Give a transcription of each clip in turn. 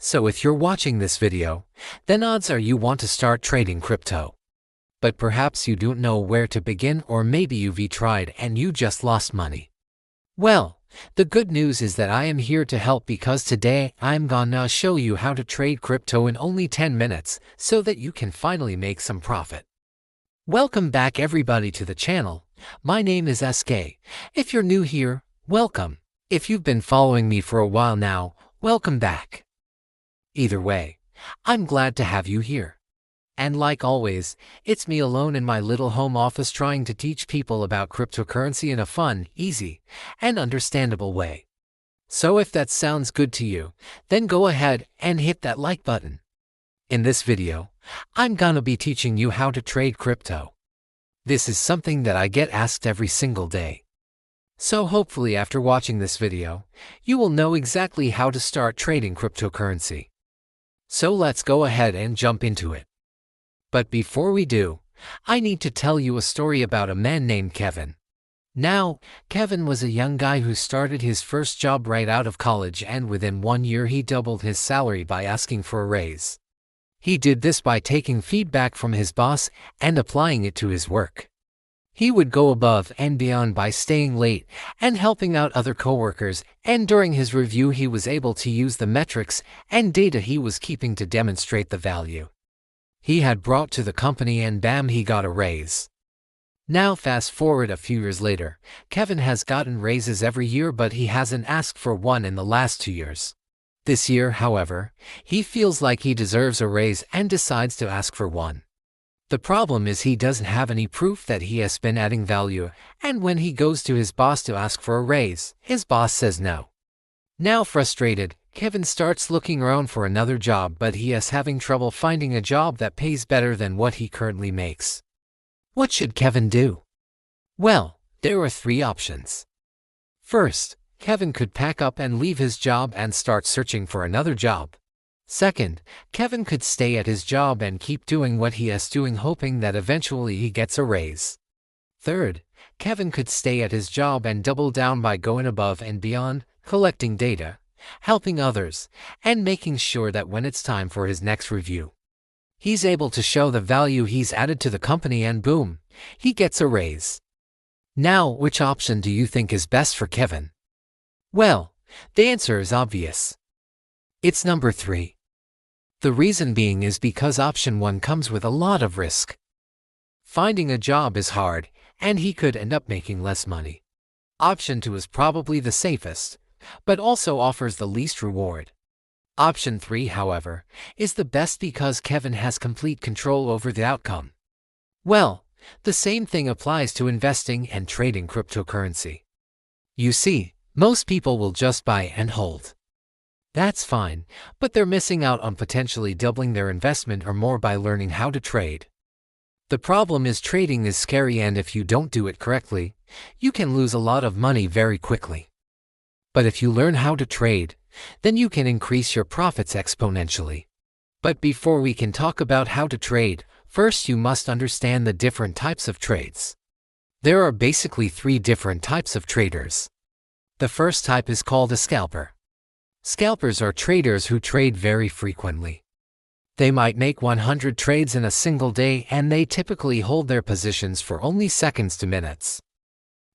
So if you're watching this video, then odds are you want to start trading crypto. But perhaps you don't know where to begin, or maybe you've tried and you just lost money. Well, the good news is that I am here to help, because today I'm gonna show you how to trade crypto in only 10 minutes so that you can finally make some profit. Welcome back everybody to the channel. My name is SK. If you're new here, welcome. If you've been following me for a while now, welcome back. Either way, I'm glad to have you here. And like always, it's me alone in my little home office trying to teach people about cryptocurrency in a fun, easy, and understandable way. So if that sounds good to you, then go ahead and hit that like button. In this video, I'm gonna be teaching you how to trade crypto. This is something that I get asked every single day. So hopefully after watching this video, you will know exactly how to start trading cryptocurrency. So let's go ahead and jump into it. But before we do, I need to tell you a story about a man named Kevin. Now, Kevin was a young guy who started his first job right out of college, and within 1 year he doubled his salary by asking for a raise. He did this by taking feedback from his boss and applying it to his work. He would go above and beyond by staying late and helping out other coworkers, and during his review he was able to use the metrics and data he was keeping to demonstrate the value he had brought to the company, and bam, he got a raise. Now fast forward a few years later, Kevin has gotten raises every year, but he hasn't asked for one in the last 2 years. This year, however, he feels like he deserves a raise and decides to ask for one. The problem is he doesn't have any proof that he has been adding value, and when he goes to his boss to ask for a raise, his boss says no. Now frustrated, Kevin starts looking around for another job, but he is having trouble finding a job that pays better than what he currently makes. What should Kevin do? Well, there are 3 options. First, Kevin could pack up and leave his job and start searching for another job. Second, Kevin could stay at his job and keep doing what he is doing, hoping that eventually he gets a raise. Third, Kevin could stay at his job and double down by going above and beyond, collecting data, helping others, and making sure that when it's time for his next review, he's able to show the value he's added to the company, and boom, he gets a raise. Now, which option do you think is best for Kevin? Well, the answer is obvious. It's number 3. The reason being is because option 1 comes with a lot of risk. Finding a job is hard, and he could end up making less money. Option 2 is probably the safest, but also offers the least reward. Option 3, however, is the best because Kevin has complete control over the outcome. Well, the same thing applies to investing and trading cryptocurrency. You see, most people will just buy and hold. That's fine, but they're missing out on potentially doubling their investment or more by learning how to trade. The problem is trading is scary, and if you don't do it correctly, you can lose a lot of money very quickly. But if you learn how to trade, then you can increase your profits exponentially. But before we can talk about how to trade, first you must understand the different types of trades. There are basically 3 different types of traders. The first type is called a scalper. Scalpers are traders who trade very frequently. They might make 100 trades in a single day, and they typically hold their positions for only seconds to minutes.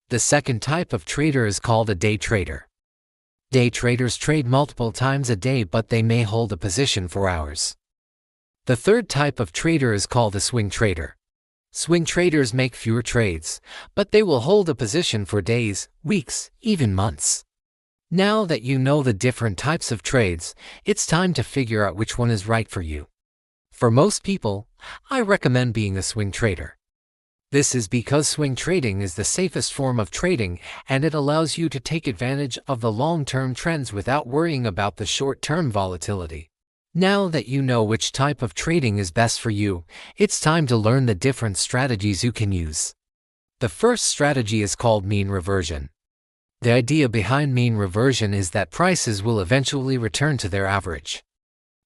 The second type of trader is called a day trader. Day traders trade multiple times a day, but they may hold a position for hours. The third type of trader is called a swing trader. Swing traders make fewer trades, but they will hold a position for days, weeks, even months. Now that you know the different types of trades, it's time to figure out which one is right for you. For most people, I recommend being a swing trader. This is because swing trading is the safest form of trading, and it allows you to take advantage of the long-term trends without worrying about the short-term volatility. Now that you know which type of trading is best for you, it's time to learn the different strategies you can use. The first strategy is called mean reversion. The idea behind mean reversion is that prices will eventually return to their average.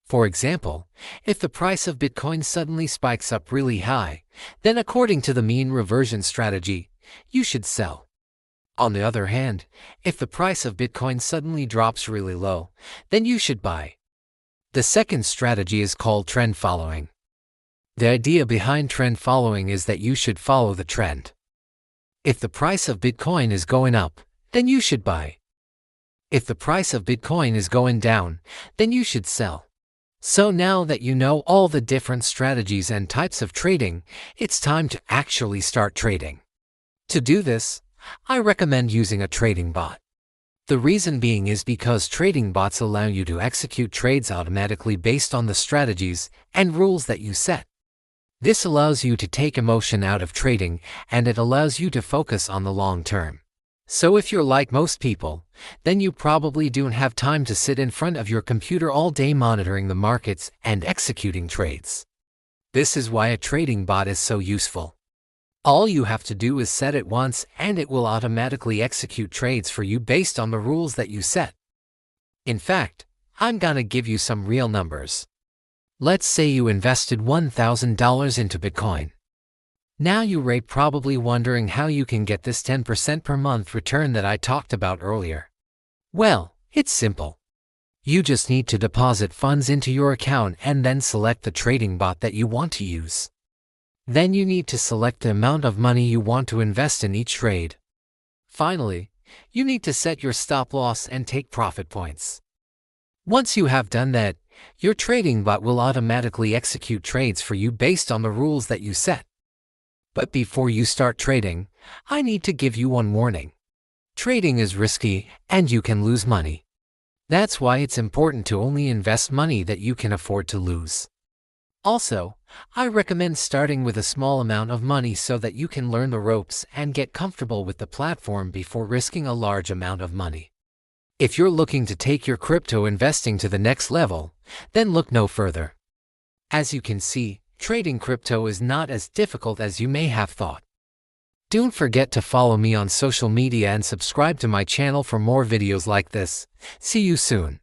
For example, if the price of Bitcoin suddenly spikes up really high, then according to the mean reversion strategy, you should sell. On the other hand, if the price of Bitcoin suddenly drops really low, then you should buy. The second strategy is called trend following. The idea behind trend following is that you should follow the trend. If the price of Bitcoin is going up, then you should buy. If the price of Bitcoin is going down, then you should sell. So now that you know all the different strategies and types of trading, it's time to actually start trading. To do this, I recommend using a trading bot. The reason being is because trading bots allow you to execute trades automatically based on the strategies and rules that you set. This allows you to take emotion out of trading, and it allows you to focus on the long term. So if you're like most people, then you probably don't have time to sit in front of your computer all day monitoring the markets and executing trades. This is why a trading bot is so useful. All you have to do is set it once and it will automatically execute trades for you based on the rules that you set. In fact, I'm gonna give you some real numbers. Let's say you invested $1,000 into Bitcoin. Now you're probably wondering how you can get this 10% per month return that I talked about earlier. Well, it's simple. You just need to deposit funds into your account and then select the trading bot that you want to use. Then you need to select the amount of money you want to invest in each trade. Finally, you need to set your stop loss and take profit points. Once you have done that, your trading bot will automatically execute trades for you based on the rules that you set. But before you start trading, I need to give you one warning. Trading is risky and you can lose money. That's why it's important to only invest money that you can afford to lose. Also, I recommend starting with a small amount of money so that you can learn the ropes and get comfortable with the platform before risking a large amount of money. If you're looking to take your crypto investing to the next level, then look no further. As you can see, trading crypto is not as difficult as you may have thought. Don't forget to follow me on social media and subscribe to my channel for more videos like this. See you soon.